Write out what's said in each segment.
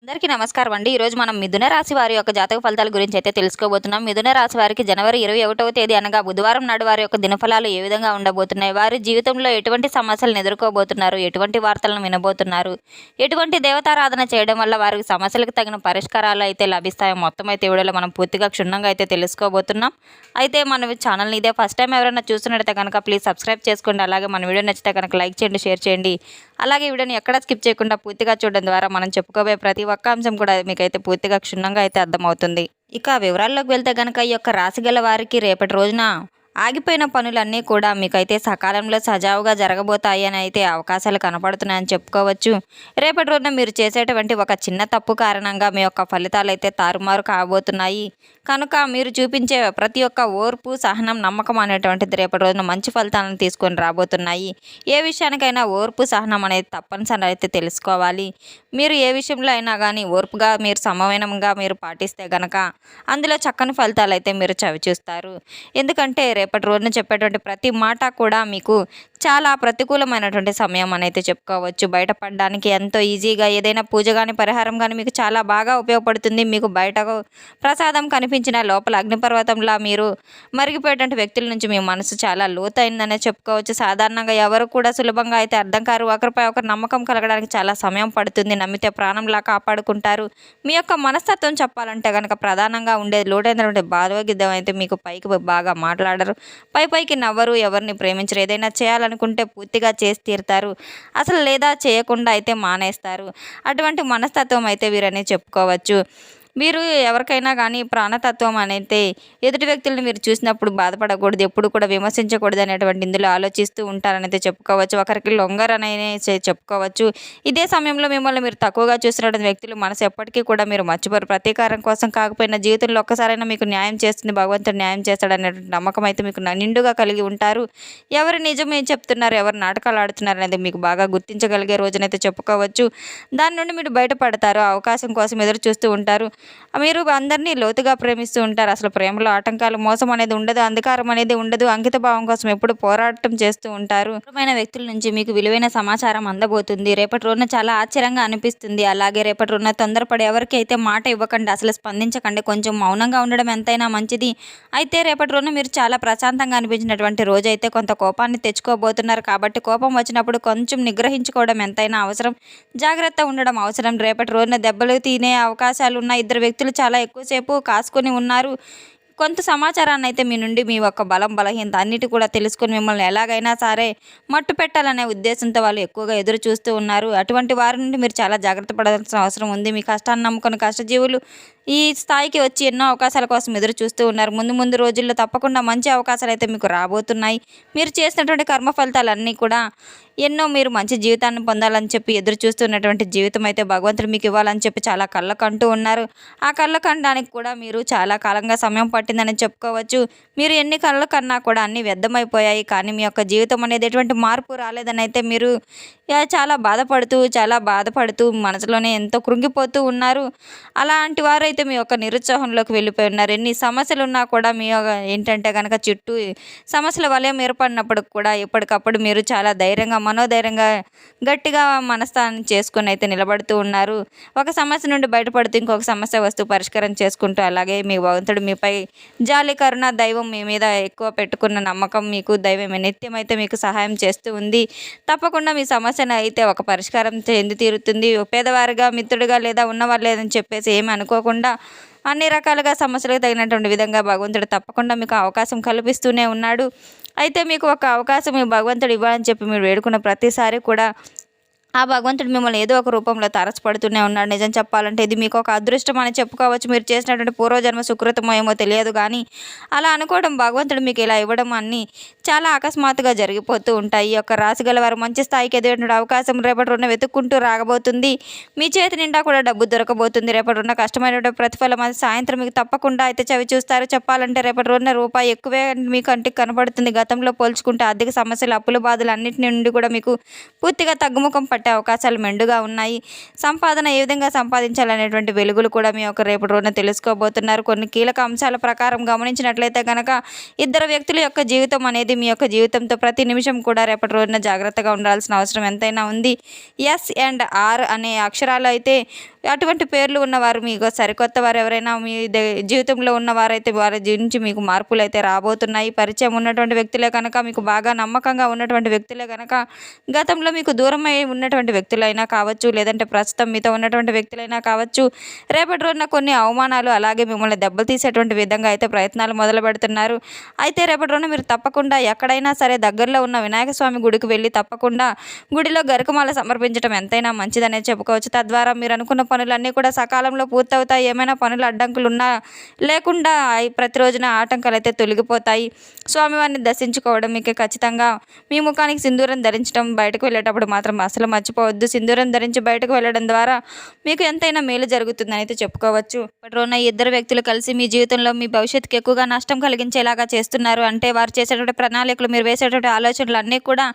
అందరికీ నమస్కారం అండి. ఈరోజు మనం మిథున రాశి వారి యొక్క జాతక ఫలితాల గురించి అయితే తెలుసుకోబోతున్నాం. మిథున రాశి వారికి జనవరి 21వ తేదీ అనగా బుధవారం నాడు వారి యొక్క దినఫలాలు ఏ విధంగా ఉండబోతున్నాయి? వారి జీవితంలో ఎటువంటి సమస్యలను ఎదుర్కోబోతున్నారు? ఎటువంటి వార్తలను వినబోతున్నారు? ఎటువంటి దేవతారాధన చేయడం వల్ల వారికి సమస్యలకు తగిన పరిష్కారాలు అయితే లభిస్తాయో మొత్తం అయితే ఈ వీడియోలో మనం పూర్తిగా క్షుణ్ణంగా అయితే తెలుసుకోబోతున్నాం. అయితే మన ఛానల్ని ఇదే ఫస్ట్ టైం ఎవరైనా చూస్తున్నట్టయితే కనుక ప్లీజ్ సబ్స్క్రైబ్ చేసుకోండి. అలాగే మన వీడియో నచ్చితే కనుక లైక్ చేయండి, షేర్ చేయండి. అలాగే ఈ వీడియోని ఎక్కడా స్కిప్ చేయకుండా పూర్తిగా చూడడం ద్వారా మనం చెప్పుకోబోయే ప్రతి ఒక్క అంశం కూడా మీకైతే పూర్తిగా క్షుణ్ణంగా అయితే అర్థమవుతుంది. ఇక వివరాల్లోకి వెళ్తే గనక ఈ యొక్క రాశి గల వారికి రేపటి రోజున ఆగిపోయిన పనులన్నీ కూడా మీకైతే సకాలంలో సజావుగా జరగబోతాయి అని అయితే అవకాశాలు కనపడుతున్నాయని చెప్పుకోవచ్చు. రేపటి రోజున మీరు చేసేటువంటి ఒక చిన్న తప్పు కారణంగా మీ యొక్క ఫలితాలు అయితే తారుమారు కాబోతున్నాయి. కనుక మీరు చూపించే ప్రతి ఒక్క ఓర్పు, సహనం, నమ్మకం అనేటువంటిది రేపటి రోజున మంచి ఫలితాలను తీసుకొని రాబోతున్నాయి. ఏ విషయానికైనా ఓర్పు, సహనం అనేది తప్పనిసరి అయితే తెలుసుకోవాలి. మీరు ఏ విషయంలో అయినా కానీ ఓర్పుగా మీరు సమన్వయంగా మీరు పాటిస్తే గనక అందులో చక్కని ఫలితాలు అయితే మీరు చవిచూస్తారు. ఎందుకంటే రేపటి రోజున చెప్పేటువంటి ప్రతి మాట కూడా మీకు చాలా ప్రతికూలమైనటువంటి సమయం అనేది చెప్పుకోవచ్చు. బయటపడడానికి ఎంతో ఈజీగా ఏదైనా పూజ కానీ పరిహారం కానీ మీకు చాలా బాగా ఉపయోగపడుతుంది. మీకు బయటకు ప్రసాదం కనిపించిన లోపల అగ్నిపర్వతంలా మీరు మరిగిపోయేటువంటి వ్యక్తుల నుంచి మీ మనసు చాలా లోతైందనే చెప్పుకోవచ్చు. సాధారణంగా ఎవరు కూడా సులభంగా అయితే అర్థం కారు. ఒకరిపై ఒకరు నమ్మకం కలగడానికి చాలా సమయం పడుతుంది. నమ్మితే ప్రాణంలా కాపాడుకుంటారు. మీ యొక్క మనస్తత్వం చెప్పాలంటే కనుక ప్రధానంగా ఉండేది లోటైనటువంటి భావోద్వేగం అయితే మీకు పైకి బాగా మాట్లాడరు, పైకి నవ్వరు, ఎవరిని ప్రేమించరు. ఏదైనా చేయాలనుకుంటే పూర్తిగా చేసి తీరుతారు, అసలు లేదా చేయకుండా అయితే మానేస్తారు. అటువంటి మనస్తత్వం అయితే వీరని చెప్పుకోవచ్చు. మీరు ఎవరికైనా కానీ ప్రాణతత్వం అనేది ఎదుటి వ్యక్తులను మీరు చూసినప్పుడు బాధపడకూడదు, ఎప్పుడు కూడా విమర్శించకూడదు అనేటువంటి ఇందులో ఆలోచిస్తూ ఉంటారనైతే చెప్పుకోవచ్చు. ఒకరికి లొంగరనే చెప్పుకోవచ్చు. ఇదే సమయంలో మిమ్మల్ని మీరు తక్కువగా చూసినటువంటి వ్యక్తులు మనసు ఎప్పటికీ కూడా మీరు మర్చిపోరు. ప్రతీకారం కోసం కాకపోయినా జీవితంలో ఒక్కసారైనా మీకు న్యాయం చేస్తుంది, భగవంతుడు న్యాయం చేస్తాడనేటువంటి నమ్మకం అయితే మీకు నిండుగా కలిగి ఉంటారు. ఎవరు నిజమే చెప్తున్నారు, ఎవరు నాటకాలు ఆడుతున్నారు అనేది మీకు బాగా గుర్తించగలిగే రోజునైతే చెప్పుకోవచ్చు. దాని నుండి మీరు బయటపడతారు. అవకాశం కోసం ఎదురు చూస్తూ ఉంటారు. మీరు అందరినీ లోతుగా ప్రేమిస్తూ ఉంటారు. అసలు ప్రేమలో ఆటంకాలు, మోసం అనేది ఉండదు, అంధకారం అనేది ఉండదు. అంకిత భావం కోసం ఎప్పుడు పోరాటం చేస్తూ ఉంటారు. దూరమైన వ్యక్తుల నుంచి మీకు విలువైన సమాచారం అందబోతుంది. రేపటి రోజున చాలా ఆశ్చర్యంగా అనిపిస్తుంది. అలాగే రేపటి రోజున తొందరపడి ఎవరికి అయితే మాట ఇవ్వకండి, అసలు స్పందించకండి. కొంచెం మౌనంగా ఉండడం ఎంతైనా మంచిది. అయితే రేపటి రోజున మీరు చాలా ప్రశాంతంగా అనిపించినటువంటి రోజు అయితే కొంత కోపాన్ని తెచ్చుకోబోతున్నారు. కాబట్టి కోపం వచ్చినప్పుడు కొంచెం నిగ్రహించుకోవడం ఎంతైనా అవసరం, జాగ్రత్త ఉండడం అవసరం. రేపటి రోజున దెబ్బలు తినే అవకాశాలు ఉన్న ఇద్దరు వ్యక్తులు చాలా ఎక్కువసేపు కాసుకొని ఉన్నారు. కొంత సమాచారాన్ని అయితే మీ నుండి మీ యొక్క బలం, బలహీనత అన్నిటి కూడా తెలుసుకొని మిమ్మల్ని ఎలాగైనా సరే మట్టు పెట్టాలనే ఉద్దేశంతో వాళ్ళు ఎక్కువగా ఎదురు చూస్తూ ఉన్నారు. అటువంటి వారి నుండి మీరు చాలా జాగ్రత్త పడాల్సిన అవసరం ఉంది. మీ కష్టాన్ని నమ్ముకుని కష్టజీవులు ఈ స్థాయికి వచ్చి ఎన్నో అవకాశాల కోసం ఎదురు చూస్తూ ఉన్నారు. ముందు రోజుల్లో తప్పకుండా మంచి అవకాశాలు అయితే మీకు రాబోతున్నాయి. మీరు చేసినటువంటి కర్మ ఫలితాలన్నీ కూడా ఎన్నో మీరు మంచి జీవితాన్ని పొందాలని చెప్పి ఎదురు చూస్తున్నటువంటి జీవితం అయితే భగవంతుడు మీకు ఇవ్వాలని చెప్పి చాలా కళ్ళకంటూ ఉన్నారు. ఆ కళ్ళ కనడానికి కూడా మీరు చాలా కాలంగా సమయం పట్టిందని చెప్పుకోవచ్చు. మీరు ఎన్ని కళ్ళ కన్నా కూడా అన్నీ వ్యర్థమైపోయాయి. కానీ మీ యొక్క జీవితం అనేది ఎటువంటి మార్పు రాలేదని అయితే మీరు చాలా బాధపడుతూ మనసులోనే ఎంతో కృంగిపోతూ ఉన్నారు. అలాంటి వారైతే మీ యొక్క నిరుత్సాహంలోకి వెళ్ళిపోయి ఉన్నారు. ఎన్ని సమస్యలు ఉన్నా కూడా మీ ఏంటంటే కనుక చుట్టూ సమస్యల వలయం ఏర్పడినప్పుడు కూడా ఎప్పటికప్పుడు మీరు చాలా ధైర్యంగా, మనోధైర్యంగా, గట్టిగా మనస్థానం చేసుకుని అయితే నిలబడుతూ ఉన్నారు. ఒక సమస్య నుండి బయటపడుతూ ఇంకొక సమస్య వస్తూ పరిష్కారం చేసుకుంటూ, అలాగే మీ భగవంతుడు మీపై జాలి, కరుణ, దైవం మీ మీద ఎక్కువ పెట్టుకున్న నమ్మకం, మీకు దైవం నిత్యం అయితే మీకు సహాయం చేస్తూ ఉంది. తప్పకుండా మీ సమస్యను అయితే ఒక పరిష్కారం చెంది తీరుతుంది. పేదవారిగా, మిత్రుడిగా లేదా ఉన్నవారు లేదని చెప్పేసి ఏమి అనుకోకుండా అన్ని రకాలుగా సమస్యలకు తగినటువంటి విధంగా భగవంతుడు తప్పకుండా మీకు అవకాశం కల్పిస్తూనే ఉన్నాడు. అయితే మీకు ఒక అవకాశం మీ భగవంతుడు ఇవ్వాలని చెప్పి మీరు వేడుకున్న ప్రతిసారి కూడా ఆ భగవంతుడు మిమ్మల్ని ఏదో ఒక రూపంలో తారసపడుతూనే ఉన్నాడు. నిజం చెప్పాలంటే ఇది మీకు ఒక అదృష్టం అని చెప్పుకోవచ్చు. మీరు చేసినటువంటి పూర్వజన్మ సుకృతమో ఏమో తెలియదు కానీ అలా అనుకోవడం, భగవంతుడు మీకు ఇలా ఇవ్వడం అన్నీ చాలా అకస్మాత్తుగా జరిగిపోతూ ఉంటాయి. ఈ యొక్క రాశి గల వారు మంచి స్థాయికి ఎదిగేటువంటి అవకాశం రేపటి రోజున వెతుక్కుంటూ రాగబోతుంది. మీ చేతి నిండా కూడా డబ్బు దొరకబోతుంది. రేపటి రోజున కష్టమైనటువంటి ప్రతిఫలం అది సాయంత్రం మీకు తప్పకుండా అయితే చవి చూస్తారు. చెప్పాలంటే రేపటి రోజున రూపాయి ఎక్కువే మీ కంటికి కనబడుతుంది. గతంలో పోల్చుకుంటే ఆర్థిక సమస్యలు, అప్పుల బాధలు అన్నింటి నుండి కూడా మీకు పూర్తిగా తగ్గుముఖం పట్టే అవకాశాలు మెండుగా ఉన్నాయి. సంపాదన ఏ విధంగా సంపాదించాలనేటువంటి వెలుగులు కూడా మీ యొక్క రేపటి రోజున తెలుసుకోబోతున్నారు. కొన్ని కీలక అంశాల ప్రకారం గమనించినట్లయితే కనుక ఇద్దరు వ్యక్తుల యొక్క జీవితం అనేది మీ యొక్క జీవితంతో ప్రతి నిమిషం కూడా రేపటి రోజున జాగ్రత్తగా ఉండాల్సిన అవసరం ఎంతైనా ఉంది. ఎస్ అండ్ ఆర్ అనే అక్షరాలు అయితే అటువంటి పేర్లు ఉన్నవారు మీకు సరికొత్త వారు ఎవరైనా మీ జీవితంలో ఉన్నవారైతే వారి నుంచి మీకు మార్పులు అయితే రాబోతున్నాయి. పరిచయం ఉన్నటువంటి వ్యక్తులే కనుక, మీకు బాగా నమ్మకంగా ఉన్నటువంటి వ్యక్తులే కనుక, గతంలో మీకు దూరమై ఉన్నటువంటి వ్యక్తులైనా కావచ్చు, లేదంటే ప్రస్తుతం మీతో ఉన్నటువంటి వ్యక్తులైనా కావచ్చు, రేపటి రోజున కొన్ని అవమానాలు అలాగే మిమ్మల్ని దెబ్బతీసేటువంటి విధంగా అయితే ప్రయత్నాలు మొదలు పెడుతున్నారు. అయితే రేపటి రోజున మీరు తప్పకుండా ఎక్కడైనా సరే దగ్గరలో ఉన్న వినాయక స్వామి గుడికి వెళ్ళి తప్పకుండా గుడిలో గరికమాల సమర్పించడం ఎంతైనా మంచిదనే చెప్పుకోవచ్చు. తద్వారా మీరు అనుకున్న పనులన్నీ కూడా సకాలంలో పూర్తవుతాయి. ఏమైనా పనులు అడ్డంకులు ఉన్నా లేకుండా ప్రతి రోజున ఆటంకాలు అయితే తొలగిపోతాయి. స్వామివారిని దర్శించుకోవడం మీకు ఖచ్చితంగా మీ ముఖానికి సింధూరం ధరించడం బయటకు వెళ్ళేటప్పుడు మాత్రం అసలు మర్చిపోవద్దు. సింధూరం ధరించి బయటకు వెళ్ళడం ద్వారా మీకు ఎంతైనా మేలు జరుగుతుందని అయితే చెప్పుకోవచ్చు. ఇప్పటి రోజున ఇద్దరు వ్యక్తులు కలిసి మీ జీవితంలో మీ భవిష్యత్తుకి ఎక్కువగా నష్టం కలిగించేలాగా చేస్తున్నారు. అంటే వారు చేసేటువంటి ప్రణాళికలు, మీరు వేసేటువంటి ఆలోచనలు అన్నీ కూడా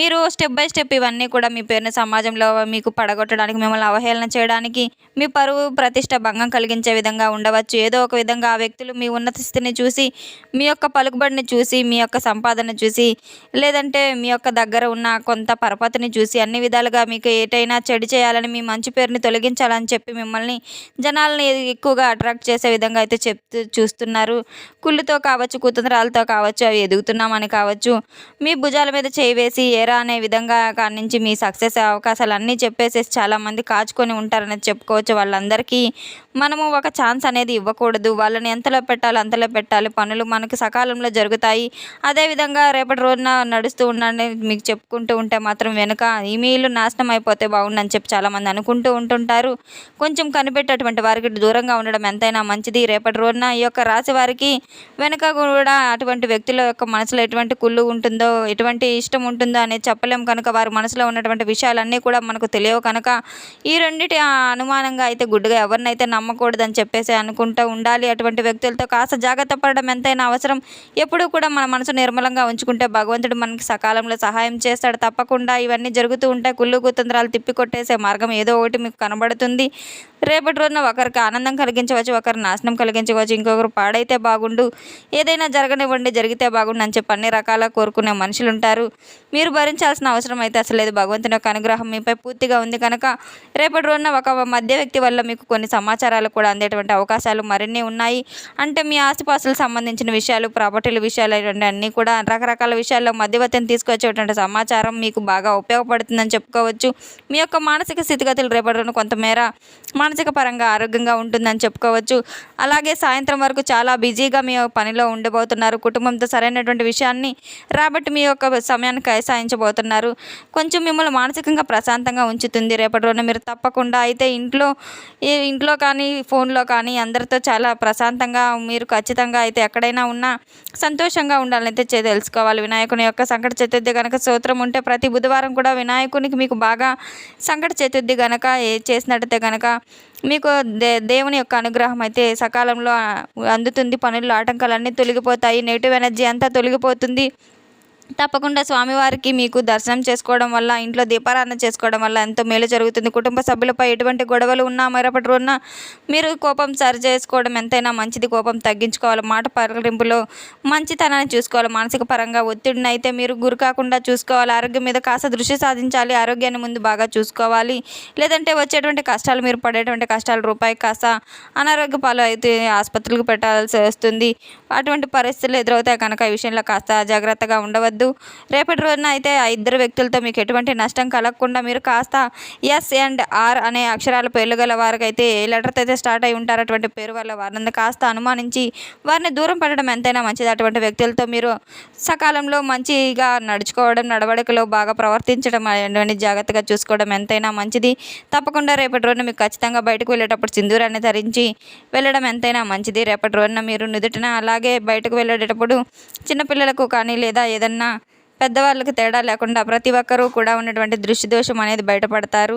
మీరు స్టెప్ బై స్టెప్ ఇవన్నీ కూడా మీ పేరుని సమాజంలో మీకు పడగొట్టడానికి, మిమ్మల్ని అవహేళన చేయడానికి, మీ పరువు ప్రతిష్ట భంగం కలిగించే విధంగా ఉండవచ్చు. ఏదో ఒక విధంగా ఆ వ్యక్తులు మీ ఉన్నత స్థితిని చూసి, మీ యొక్క పలుకుబడిని చూసి, మీ యొక్క సంపాదన చూసి, లేదంటే మీ యొక్క దగ్గర ఉన్న కొంత పరపతిని చూసి అన్ని విధాలుగా మీకు ఏటైనా చెడు చేయాలని, మీ మంచి పేరుని తొలగించాలని చెప్పి మిమ్మల్ని జనాలని ఎక్కువగా అట్రాక్ట్ చేసే విధంగా అయితే చూస్తున్నారు. కుళ్ళుతో కావచ్చు, కుతంత్రాలతో కావచ్చు, అవి ఎదుగుతున్నామని కావచ్చు, మీ భుజాల మీద చేయి వేసి ఏరా అనే విధంగా కాడి నుంచి మీ సక్సెస్ అవకాశాలు అన్నీ చెప్పేసేసి చాలామంది కాచుకొని ఉంటారనేది చెప్పుకోవచ్చు. వాళ్ళందరికీ మనము ఒక ఛాన్స్ అనేది ఇవ్వకూడదు. వాళ్ళని ఎంతలో పెట్టాలో అంతలో పెట్టాలి. పనులు మనకు సకాలంలో జరుగుతాయి. అదేవిధంగా రేపటి రోజున నడుస్తూ ఉండండి మీకు చెప్పుకుంటూ ఉంటే మాత్రం వెనుక మీ ఇల్లు నాశనం అయిపోతే బాగుండని చెప్పి చాలామంది అనుకుంటూ ఉంటుంటారు. కొంచెం కనిపెట్టేటువంటి వారికి దూరంగా ఉండడం ఎంతైనా మంచిది. రేపటి రోజున ఈ యొక్క రాశి వారికి వెనుక కూడా అటువంటి వ్యక్తుల యొక్క మనసులో ఎటువంటి కుళ్ళు ఉంటుందో, ఎటువంటి ఇష్టం ఉంటుందో అనేది చెప్పలేం కనుక, వారి మనసులో ఉన్నటువంటి విషయాలన్నీ కూడా మనకు తెలియవు కనుక, ఈ రెండిటి అనుమానంగా అయితే గుడ్డుగా ఎవరినైతే నమ్మకూడదని చెప్పేసి అనుకుంటూ ఉండాలి. అటువంటి వ్యక్తులతో కాస్త జాగ్రత్త పడడం ఎంతైనా అవసరం. ఎప్పుడూ కూడా మన మనసు నిర్మలంగా ఉంచుకుంటే భగవంతుడు మనకి సకాలంలో సహాయం చేస్తాడు. తప్పకుండా ఇవన్నీ జరుగుతూ ఉంటాయి. కుళ్ళు కుతంత్రాలు తిప్పికొట్టేసే మార్గం ఏదో ఒకటి మీకు కనబడుతుంది. రేపటి రోజున ఒకరికి ఆనందం కలిగించవచ్చు, ఒకరు నాశనం కలిగించవచ్చు, ఇంకొకరు పాడైతే బాగుండు, ఏదైనా జరగనివ్వండి, జరిగితే బాగుండు అని చెప్పి అన్ని రకాల కోరుకునే మనుషులు ఉంటారు. మీరు భరించాల్సిన అవసరం అయితే అసలు లేదు. భగవంతుని యొక్క అనుగ్రహం మీపై పూర్తిగా ఉంది కనుక రేపటి రోజున ఒక మధ్య వ్యక్తి వల్ల మీకు కొన్ని సమాచారాలు కూడా అందేటువంటి అవకాశాలు మరిన్ని ఉన్నాయి. అంటే మీ ఆస్తిపాస్తులకు సంబంధించిన విషయాలు, ప్రాపర్టీల విషయాలు అన్నీ కూడా రకరకాల విషయాల్లో మధ్యవర్తిని తీసుకొచ్చేటువంటి సమాచారం మీకు బాగా ఉపయోగపడుతుందని చెప్పుకోవచ్చు. మీ యొక్క మానసిక స్థితిగతులు రేపటి రోజున కొంతమేర మానసిక పరంగా ఆరోగ్యంగా ఉంటుందని చెప్పుకోవచ్చు. అలాగే సాయంత్రం వరకు చాలా బిజీగా మీ పనిలో ఉండబోతున్నారు. కుటుంబంతో సరైనటువంటి విషయాన్ని రాబట్టి మీ యొక్క సమయాన్ని కేటాయించబోతున్నారు. కొంచెం మిమ్మల్ని మానసికంగా ప్రశాంతంగా ఉంచుతుంది రేపటి రోజున. మీరు తప్పకుండా అయితే ఇంట్లో కానీ ఫోన్లో కానీ అందరితో చాలా ప్రశాంతంగా, మీరు ఖచ్చితంగా అయితే ఎక్కడైనా ఉన్నా సంతోషంగా ఉండాలని అయితే తెలుసుకోవాలి. వినాయకుని యొక్క సంకట చతుర్థి కనుక స్తోత్రం ఉంటే ప్రతి బుధవారం కూడా వినాయకునికి మీకు బాగా సంకట చతుర్థి కనుక చేసినట్టయితే కనుక మీకు దేవుని యొక్క అనుగ్రహం అయితే సకాలంలో అందుతుంది. పనుల్లో ఆటంకాలన్నీ తొలగిపోతాయి. నెగిటివ్ ఎనర్జీ అంతా తొలగిపోతుంది. తప్పకుండా స్వామివారికి మీకు దర్శనం చేసుకోవడం వల్ల, ఇంట్లో దీపారాధన చేసుకోవడం వల్ల ఎంతో మేలు జరుగుతుంది. కుటుంబ సభ్యులపై ఎటువంటి గొడవలు ఉన్నా మరొకటి రోజున మీరు కోపం సరి చేసుకోవడం ఎంతైనా మంచిది. కోపం తగ్గించుకోవాలి. మాట పలకరింపులో మంచితనాన్ని చూసుకోవాలి. మానసిక పరంగా ఒత్తిడిని అయితే మీరు గురి కాకుండా చూసుకోవాలి. ఆరోగ్యం మీద కాస్త దృష్టి సాధించాలి. ఆరోగ్యాన్ని ముందు బాగా చూసుకోవాలి. లేదంటే వచ్చేటువంటి కష్టాలు, మీరు పడేటువంటి కష్టాలు రూపాయికి కాస్త అనారోగ్య పాలు అయితే ఆసుపత్రులకు పెట్టాల్సి వస్తుంది. అటువంటి పరిస్థితులు ఎదురవుతాయి కనుక ఈ విషయంలో కాస్త జాగ్రత్తగా ఉండవద్దు. రేపటి రోజున అయితే ఆ ఇద్దరు వ్యక్తులతో మీకు ఎటువంటి నష్టం కలగకుండా మీరు కాస్త ఎస్ అండ్ ఆర్ అనే అక్షరాల పేర్లు గల వారికైతే ఏ లెటర్తో అయితే స్టార్ట్ అయి ఉంటారో అటువంటి పేరు వల్ల వారిని కాస్త అనుమానించి వారిని దూరం పెట్టడం ఎంతైనా మంచిది. అటువంటి వ్యక్తులతో మీరు సకాలంలో మంచిగా నడుచుకోవడం, నడవడికలో బాగా ప్రవర్తించడం అనేది జాగ్రత్తగా చూసుకోవడం ఎంతైనా మంచిది. తప్పకుండా రేపటి రోజున మీకు ఖచ్చితంగా బయటకు వెళ్ళేటప్పుడు సింధూరాన్ని ధరించి వెళ్ళడం ఎంతైనా మంచిది. రేపటి రోజున మీరు నుదుటిన అలాగే బయటకు వెళ్ళేటప్పుడు చిన్నపిల్లలకు కానీ లేదా ఏదన్నా పెద్దవాళ్ళకి తేడా లేకుండా ప్రతి ఒక్కరూ కూడా ఉన్నటువంటి దృష్టి దోషం అనేది బయటపడతారు.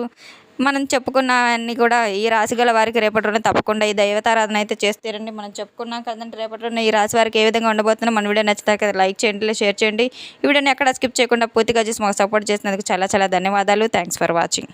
మనం చెప్పుకున్నవన్నీ కూడా ఈ రాశి గల వారికి రేపటి రోజున తప్పకుండా ఈ దైవతారాధన అయితే చేస్తారండి. మనం చెప్పుకున్నాం కదండి రేపటి రోజున ఈ రాశి వారికి ఏ విధంగా ఉండబోతుందో మన వీడియో నచ్చితే కదా లైక్ చేయండి, షేర్ చేయండి. ఈ వీడియోని ఎక్కడ స్కిప్ చేయకుండా పూర్తిగా చూసి మాకు సపోర్ట్ చేసినందుకు చాలా చాలా ధన్యవాదాలు. Thanks for watching.